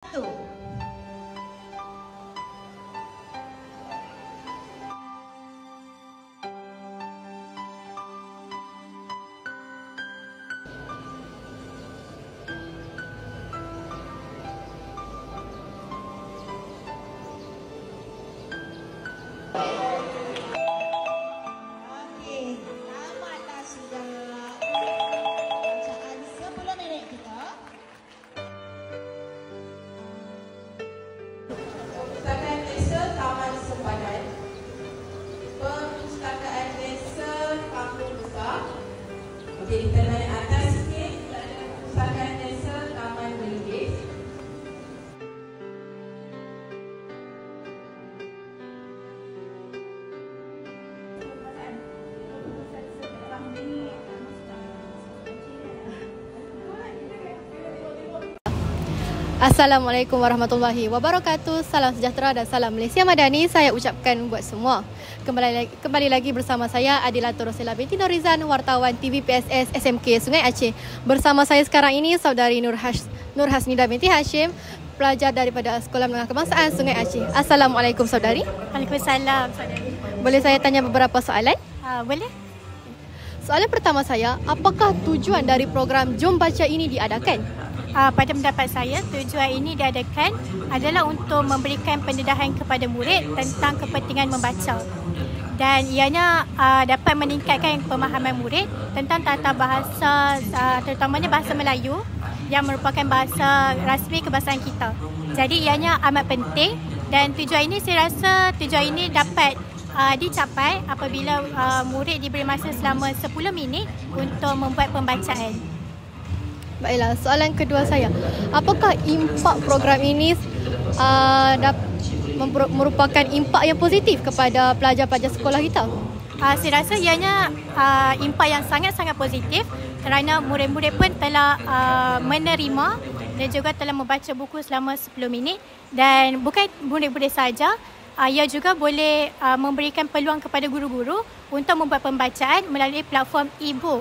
Satu. Okey, tamatlah sudah bacaan 10 minit kita. Perpustakaan Desa Taman Sempadan, Perpustakaan Desa Kampung Besar. Okey, kita naik atas sikit, kita ada Perpustakaan Desa Taman Belugis. Assalamualaikum warahmatullahi wabarakatuh. Salam sejahtera dan salam Malaysia Madani saya ucapkan buat semua. Kembali lagi bersama saya Adilatul Rosela binti Norizan, wartawan TV PSS SMK Sungai Aceh. Bersama saya sekarang ini saudari Nur Hasnida binti Hashim, pelajar daripada Sekolah Menengah Kebangsaan Sungai Aceh. Assalamualaikum saudari. Waalaikumsalam saudari. Boleh saya tanya beberapa soalan? Boleh? Soalan pertama saya, apakah tujuan dari program Jom Baca ini diadakan? Pada pendapat saya, tujuan ini diadakan adalah untuk memberikan pendedahan kepada murid tentang kepentingan membaca. Dan ianya dapat meningkatkan pemahaman murid tentang tata bahasa, terutamanya bahasa Melayu yang merupakan bahasa rasmi kebangsaan kita. Jadi ianya amat penting dan tujuan ini saya rasa tujuan ini dapat dicapai apabila murid diberi masa selama 10 minit untuk membuat pembacaan. Baiklah, soalan kedua saya. Apakah impak program ini merupakan impak yang positif kepada pelajar-pelajar sekolah kita? Saya rasa ianya impak yang sangat-sangat positif kerana murid-murid pun telah menerima dan juga telah membaca buku selama 10 minit. Dan bukan murid-murid saja, ia juga boleh memberikan peluang kepada guru-guru untuk membuat pembacaan melalui platform e-book.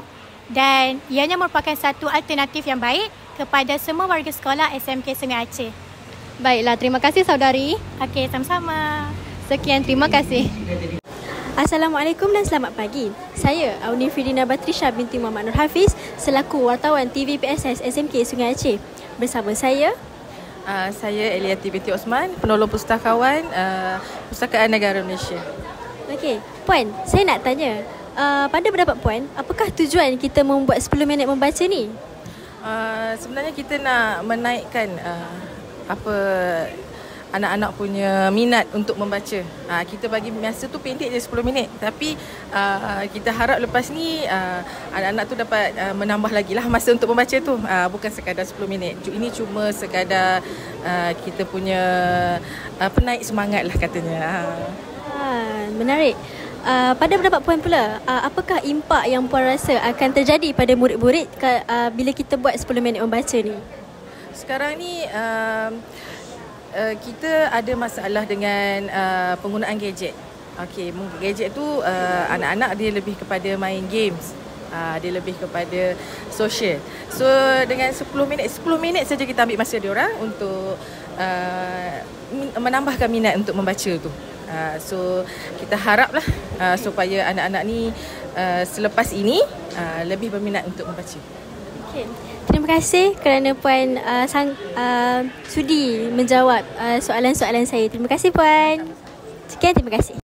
Dan ianya merupakan satu alternatif yang baik kepada semua warga sekolah SMK Sungai Aceh. Baiklah, terima kasih saudari. Okey, sama-sama. Sekian, terima kasih. Assalamualaikum dan selamat pagi. Saya Auni Firina Batrisha binti Muhammad Nur Hafiz selaku wartawan TV PSS SMK Sungai Aceh. Bersama saya Eliati binti Osman, penolong pustakawan Pustakaan Negara Malaysia. Okey, Puan, saya nak tanya, pada pendapat Puan, apakah tujuan kita membuat 10 minit membaca ni? Sebenarnya kita nak menaikkan anak-anak punya minat untuk membaca. Kita bagi masa tu pendek je 10 minit. Tapi kita harap lepas ni anak-anak tu dapat menambah lagi lah masa untuk membaca tu. Bukan sekadar 10 minit. Ini cuma sekadar kita punya penaik semangat lah katanya. Menarik. Pada pendapat Puan pula, apakah impak yang Puan rasa akan terjadi pada murid-murid bila kita buat 10 minit membaca ni? Sekarang ni kita ada masalah dengan penggunaan gadget. Okey, gadget tu anak-anak dia lebih kepada main games. Dia lebih kepada social. So dengan 10 minit saja kita ambil masa dia orang untuk menambahkan minat untuk membaca tu. So kita haraplah supaya anak-anak ni selepas ini lebih berminat untuk membaca. Okay. Terima kasih kerana Puan sudi menjawab soalan-soalan saya. Terima kasih Puan. Sekian, terima kasih.